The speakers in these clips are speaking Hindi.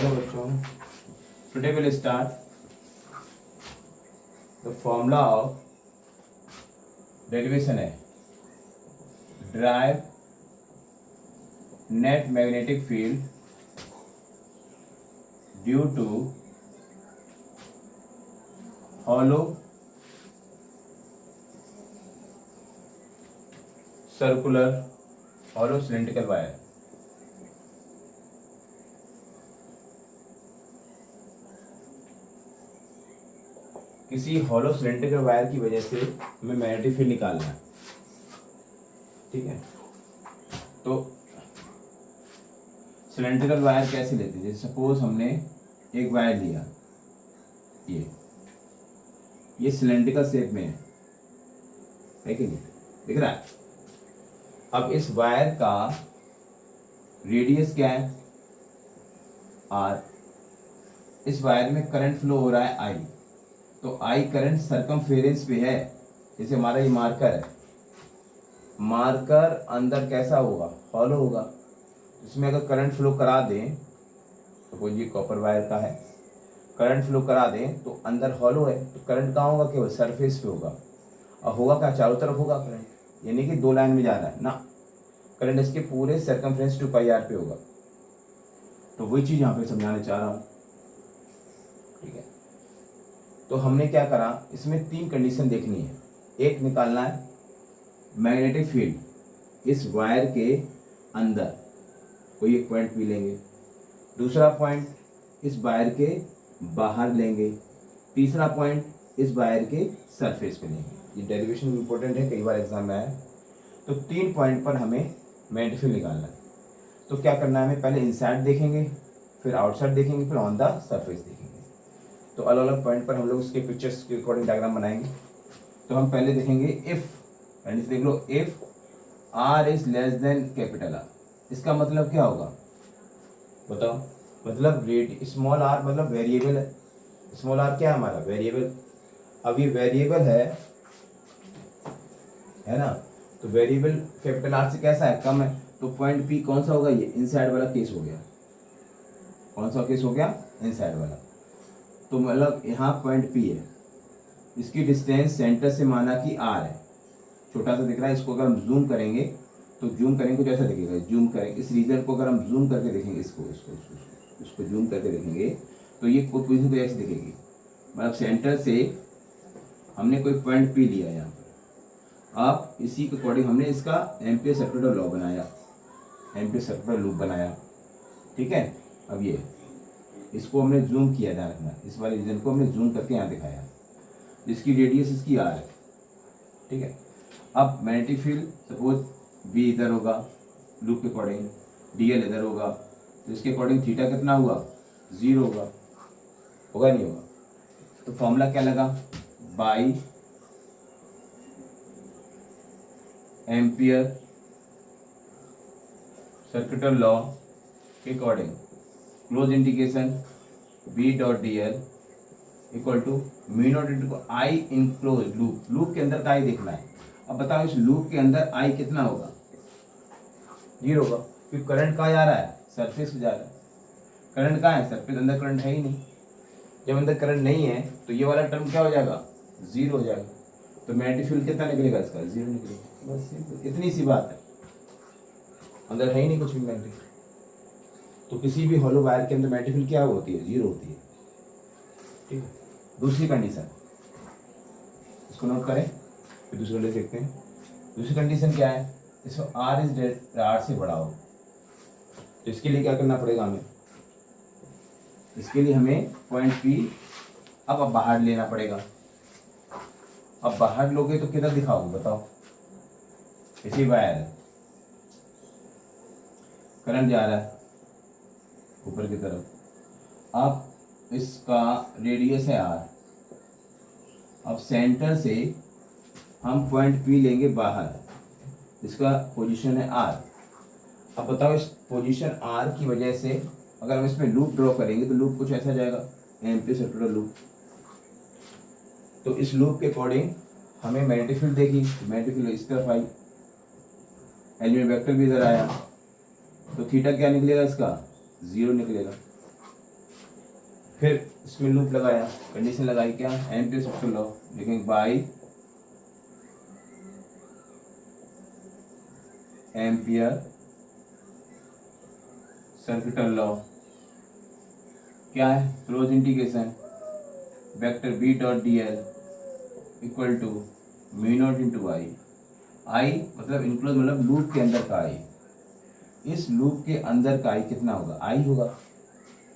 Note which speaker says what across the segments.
Speaker 1: हेलो बच्चों, today will start the formula of derivation है drive net magnetic field due to hollow circular hollow cylindrical wire. किसी हॉलो सिलेंड्रिकल वायर की वजह से हमें मैग्नेटिक फील्ड निकालना है। ठीक है, तो सिलेंड्रिकल वायर कैसे लेते हैं? जैसे सपोज हमने एक वायर लिया, ये सिलेंड्रिकल शेप में है कि नहीं, दिख रहा है? अब इस वायर का रेडियस क्या है? आर। इस वायर में करंट फ्लो हो रहा है आई, तो आई करंट सरकमफेरेंस पे है। जैसे हमारा ये मार्कर है, मार्कर अंदर कैसा होगा? हॉलो होगा। इसमें अगर करंट फ्लो करा दें, तो ये कॉपर वायर का है, करंट फ्लो करा दें तो अंदर हॉलो है, तो करंट कहाँ होगा? केवल सरफेस पे होगा। और होगा क्या? चारों तरफ होगा करंट, यानी कि दो लाइन में जा रहा है ना, करंट इसके पूरे सरकमफेरेंस 2πr पे होगा। तो वही चीज यहाँ पे समझाने चाह रहा हूँ। ठीक है, तो हमने क्या करा, इसमें तीन कंडीशन देखनी है। एक निकालना है मैग्नेटिक फील्ड इस वायर के अंदर, कोई एक पॉइंट भी लेंगे। दूसरा पॉइंट इस वायर के बाहर लेंगे। तीसरा पॉइंट इस वायर के सरफेस पे लेंगे। ये डेरिवेशन इंपॉर्टेंट है, कई बार एग्जाम में आया। तो तीन पॉइंट पर हमें मैग्नेटिक फील्ड निकालना है। तो क्या करना है, हमें पहले इनसाइड देखेंगे, फिर आउटसाइड देखेंगे, फिर ऑन द सरफेस देखेंगे। तो अलग अलग पॉइंट पर हम लोग इसके पिक्चर्स के अकॉर्डिंग डायग्राम बनाएंगे। तो हम पहले देखेंगे इफ, यानी देख लो, if R is less than capital R. इसका मतलब क्या होगा बताओ? मतलब स्मॉल आर मतलब वेरिएबल है। स्मॉल आर क्या है हमारा? वेरिएबल। अब ये वेरिएबल है ना, तो वेरिएबल कैपिटल आर से कैसा है? कम है। तो पॉइंट पी कौन सा होगा? ये इनसाइड वाला केस हो गया। कौन सा केस हो गया? इनसाइड वाला। तो मतलब यहाँ पॉइंट पी है, इसकी डिस्टेंस सेंटर से माना कि आर है, छोटा सा दिख रहा है। इसको अगर हम जूम करेंगे तो जूम करेंगे कुछ ऐसा दिखेगा। जूम करेंगे इस रीजन को, अगर हम जूम करके देखेंगे, इसको जूम करके देखेंगे तो ये पोजीशन तो ऐसी दिखेगी। मतलब सेंटर से हमने कोई पॉइंट पी लिया यहाँ पर। अब इसी के अकॉर्डिंग हमने इसका एम्पियर सर्कुलर लॉ बनाया, एम्पियर सर्कुलर लूप बनाया। ठीक है, अब ये इसको हमने जूम किया, ध्यान रखना, इस वाले रीजन को हमने जूम करके यहाँ दिखाया, जिसकी रेडियस इसकी आर है। ठीक है, अब मैग्नेटिक फील्ड सपोज बी इधर होगा लूप के अकॉर्डिंग, डीएल इधर होगा, तो इसके अकॉर्डिंग थीटा कितना हुआ? 0 होगा। होगा नहीं होगा? तो फॉर्मूला क्या लगा? बाई एम्पियर सर्कुलर लॉ के according close integration B dot D L equal to mu not into I in close loop. Loop के अंदर का आई देखना है। अब बताओ इस लूप के अंदर आई कितना होगा? 0 होगा, क्योंकि करंट कहाँ जा रहा है? सरफेस पे जा रहा है। करंट कहाँ है? सरफेस, अंदर करंट है ही नहीं। जब अंदर करंट नहीं है तो ये वाला टर्म क्या हो जाएगा? 0 हो जाएगा। तो मैग्नेटिक फील्ड कितना निकलेगा? इसका 0 निकलेगा। बस इतनी सी बात है, अंदर है ही नहीं कुछ भी मैग्नेटिक। तो किसी भी हॉलो वायर के अंदर मैग्नेटिक फील्ड क्या होती है? 0 होती है। ठीक है, दूसरी कंडीशन, इसको नोट करें, फिर दूसरी कंडीशन देखते हैं। दूसरी कंडीशन क्या है? इसको आर इज आर से बड़ा हो। तो इसके लिए क्या करना पड़ेगा हमें? इसके लिए हमें पॉइंट पी अब बाहर लेना पड़ेगा। अब बाहर लोगे तो किधर दिखाओगे बताओ? इसी वायर है, करंट जा रहा है ऊपर की तरफ। अब इसका रेडियस है आर। अब सेंटर से हम पॉइंट पी लेंगे बाहर, इसका पोजीशन है आर। अब बताओ इस पोजीशन आर की वजह से अगर हम इसमें लूप ड्रॉ करेंगे तो लूप कुछ ऐसा जाएगा, एम्पियर सर्कुलर लूप। तो इस लूप के अकॉर्डिंग हमें मैग्नेटिक फील्ड देखी, मैग्नेटिक फील्ड इस तरफ आई, एलिमेंट वेक्टर भी इधर आया, तो थीटा क्या निकलेगा? इसका 0 निकलेगा। फिर इसमें लूप लगाया, कंडीशन लगाई क्या, एम्पियर सर्किल लॉ लिखेंगे बाई एम्पियर सर्किटल लॉ। क्या है, close integration vector B dot D L equal to mu not into I. I मतलब इनक्लोज मतलब लूप के अंदर का आई, इस लूप के अंदर का आई कितना होगा, आई होगा।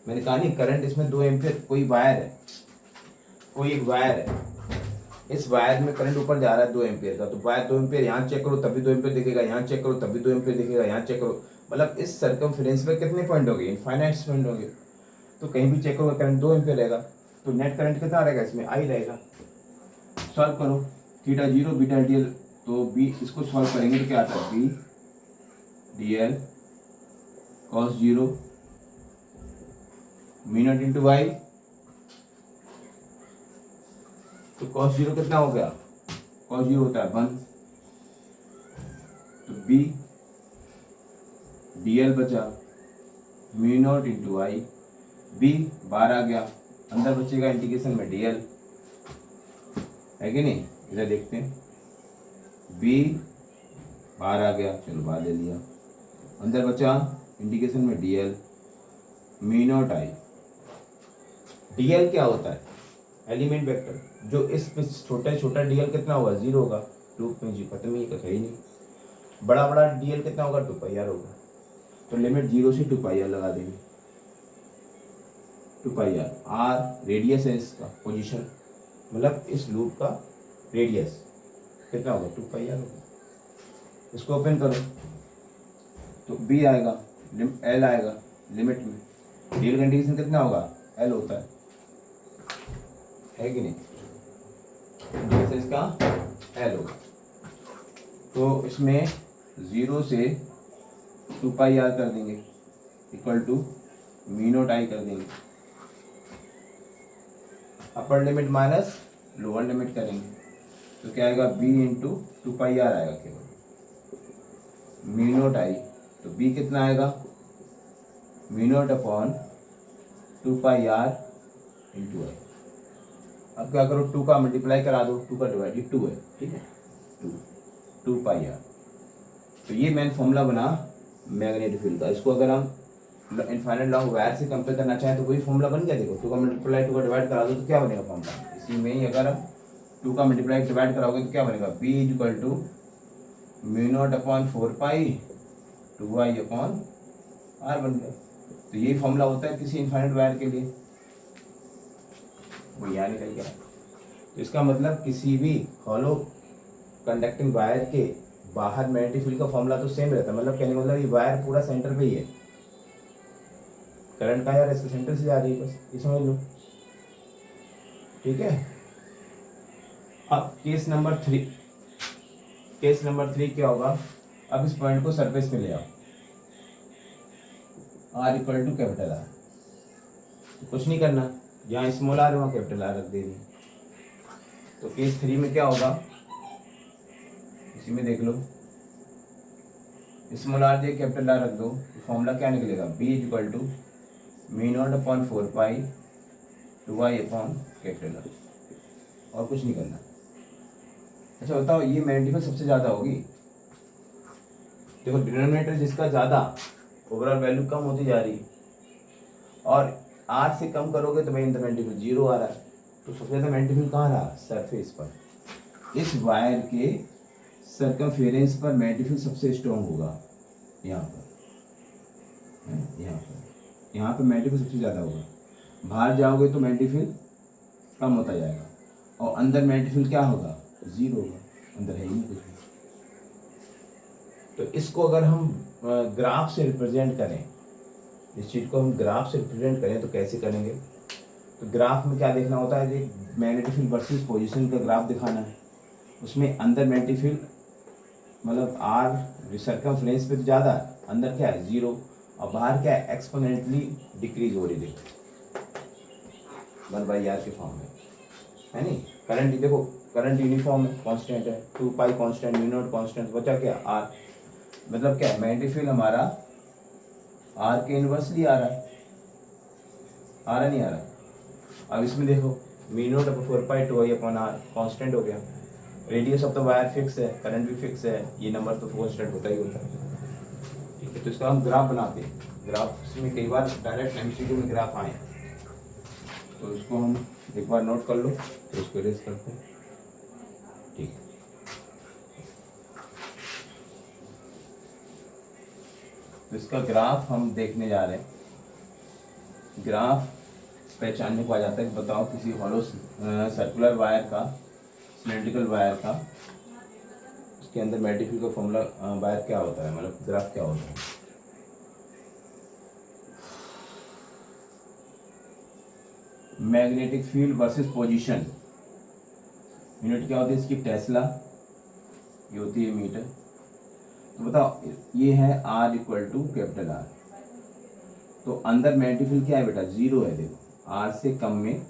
Speaker 1: मैंने कहा नहीं करंट इसमें 2 एम्पियर, कोई वायर है, कोई एक वायर है, इस वायर में करंट ऊपर जा रहा है 2 एम्पियर का, तो वायर 2 एम्पियर यहाँ चेक करो तब भी 2 एम्पियर दिखेगा, यहाँ चेक करो तब भी 2 एम्पियर दिखेगा, यहाँ चेक करो, मतलब इस सर्कमफेरेंस में कितने पॉइंट होंगे, इनफाइनाइट पॉइंट होंगे। तो कहीं भी चेक करो करंट 2 एम्पियर रहेगा, तो नेट करंट कितना रहेगा, इसमें आई रहेगा। सॉल्व करो, थीटा 0 बीटा डी एल, तो बी इसको सॉल्व करेंगे तो क्या आता है, B D L cos 0 mu not into Y. तो कॉस 0 कितना हो गया, कॉस 0 होता है 1, तो बी डी एल बचा म्यू नॉट इंटू आई, बी बाहर आ गया, अंदर बचेगा इंटीग्रेशन में डी एल, है कि नहीं। इधर देखते हैं, बी बाहर आ गया, चलो बाहर ले लिया, अंदर बचा इंटीग्रेशन में D L mu not I. D L क्या होता है, एलिमेंट वेक्टर, जो इस छोटा छोटा डी एल कितना होगा, 0 होगा, लूप में जी खत्म ही है नहीं। बड़ा बड़ा डी एल कितना होगा, 2 पाई आर होगा, तो लिमिट 0 से 2 पाई आर लगा देंगे। 2 पाई आर, आर रेडियस है इसका, पोजीशन मतलब इस लूप का रेडियस कितना होगा, 2 पाई आर होगा। इसको ओपन करो तो बी आएगा, एल आएगा, लिमिट में डी एल कंडीशन कितना होगा, एल होता है कि नहीं, जैसे इसका एल होगा। तो इसमें 0 से 2 पाई आर कर देंगे equal to mu not I कर देंगे, upper limit minus lower limit करेंगे, तो क्या आएगा, बी इंटू 2 पाई आर आएगा केवल, म्यू नॉट आई, तो बी कितना आएगा, mu not upon 2 pi R into I. अब क्या करो, 2 का मल्टीप्लाई करा दो, 2 का डिवाइडेड 2 है, ठीक है, 2 पाई आर। तो ये मेन फॉर्मूला बना मैग्नेटिक फील्ड का। इसको अगर हम इनफाइनाइट लॉन्ग वायर से कंपेयर करना चाहें तो वही फॉर्मूला बन गया, देखो 2 का मल्टीप्लाई 2 का डिवाइड करा दो तो क्या बनेगा फॉर्मूला, इसी में ही अगर हम 2 का मल्टीप्लाई डिवाइड कराओगे तो क्या बनेगा, B is equal to mu not upon 4 pi 2 I upon R बन गया। तो यही फॉर्मूला होता है किसी इनफाइनाइट वायर के लिए, वो यहाँ निकल गया। तो इसका मतलब किसी भी हॉलो कंडक्टिंग वायर के बाहर मैग्नेटिक फील्ड का फॉर्मूला तो सेम रहता है, मतलब कहने का मतलब ये वायर पूरा सेंटर पे ही है, करंट का यार इसके सेंटर से जा रही है, बस ये समझ लो, ठीक है। अब केस नंबर 3 क्या होगा, अब इस पॉइंट को सरफेस पे ले आओ, R equal to capital R, तो कुछ नहीं करना, जहाँ स्मॉल आर है वहाँ कैपिटल आर रख देनी। तो केस 3 में क्या होगा, इसी में देख लो, स्मॉल आर दे कैपिटल आर रख दो, तो फॉर्मूला क्या निकलेगा, B is equal to mu not upon 4 pi 2 I upon capital R, और कुछ नहीं करना। अच्छा बताओ, ये मैग्नेटिक सबसे ज़्यादा होगी, देखो डिनोमिनेटर जिसका ज़्यादा ओवरऑल वैल्यू कम होती जा रही है, और आर से कम करोगे तो भाई मैग्नेटिक 0 आ रहा है, तो सबसे ज़्यादा मैग्नेटिक कहाँ रहा, सरफेस पर, इस वायर के सर्कमफेरेंस पर मैग्नेटिक सबसे स्ट्रॉन्ग होगा, यहाँ पर, यहाँ पर मैग्नेटिक सबसे ज़्यादा होगा। बाहर जाओगे तो मैग्नेटिक कम होता जाएगा, और अंदर मैग्नेटिक क्या होगा, 0 होगा, अंदर है ही नहीं कुछ भी। तो इसको अगर हम ग्राफ से रिप्रेजेंट करें, इस चीज़ को हम ग्राफ से रिप्रेजेंट करें तो कैसे करेंगे, तो ग्राफ में क्या देखना होता है, मैग्नेटिक फील्ड वर्सेस पोजीशन का ग्राफ दिखाना है। उसमें अंदर मैग्नेटिक फील्ड मतलब आर सर्कमफ्रेंस पे तो ज़्यादा, अंदर क्या है 0, और बाहर क्या है एक्सपोनेंटली डिक्रीज हो रही, देखो 1/r के फॉर्म में, है नहीं। करंट देखो, करंट यूनिफॉर्म है, कांस्टेंट है, 2 पाई कांस्टेंट, म्यू नॉट कांस्टेंट, बचा क्या आर, मतलब क्या है मैग्नेटिक फील्ड हमारा आर के इनवर्सली आ रहा है, आ रहा नहीं आ रहा, अब इसमें देखो मी नोट अब 4/2 कांस्टेंट हो गया, radius of the wire fix है, करंट भी फिक्स है, ये नंबर तो कांस्टेंट होता ही होता है। ठीक है, तो इसका हम ग्राफ बनाते हैं। ग्राफ में कई बार डायरेक्ट एमसीक्यू में ग्राफ आए, तो इसको हम एक बार नोट कर लो, तो इसको रेस करते हैं। ठीक है, तो इसका ग्राफ हम देखने जा रहे हैं। ग्राफ पहचानने को आ जाता है कि बताओ किसी हॉलो सर्कुलर वायर का, सिलेंड्रिकल वायर का, उसके अंदर मैग्नेटिक का फॉर्मूला वायर क्या होता है, मतलब ग्राफ क्या होता है। Magnetic field versus position, unit क्या होती है इसकी, टेस्ला, ये होती है मीटर। तो बताओ ये है R equal to capital R, तो अंदर मैग्नेटिक फील्ड क्या है बेटा, 0 है। देखो R से कम में,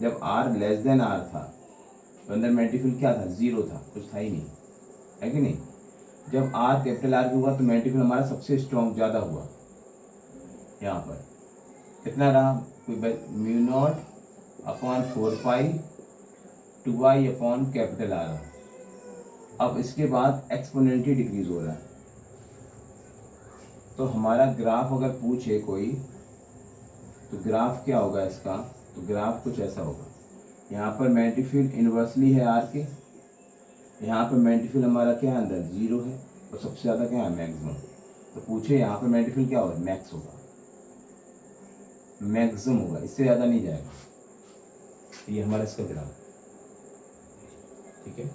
Speaker 1: जब R लेस देन R था तो अंदर मैग्नेटिक फील्ड क्या था, 0 था, कुछ था ही नहीं, है कि नहीं। जब R कैपिटल R की हुआ तो मैग्नेटिक फील्ड हमारा सबसे स्ट्रॉन्ग ज़्यादा हुआ। यहाँ पर कितना रहा, म्यू नॉट अपॉन 4 पाई 2I अपॉन कैपिटल R। अब इसके बाद एक्सपोनेंटली डिक्रीज हो रहा है। तो हमारा ग्राफ अगर पूछे कोई, तो ग्राफ क्या होगा इसका, तो ग्राफ कुछ ऐसा होगा। यहाँ पर मैग्नेटिक फील्ड इन्वर्सली है R के, यहाँ पर मैग्नेटिक फील्ड हमारा क्या है, अंदर 0 है, और सबसे ज़्यादा क्या है, मैक्सिमम। तो पूछे यहाँ पर मैग्नेटिक फील्ड क्या होगा, मैक्स होगा, मैक्सिमम होगा, इससे ज़्यादा नहीं जाएगा। ये हमारा इसका ग्राफ, ठीक है।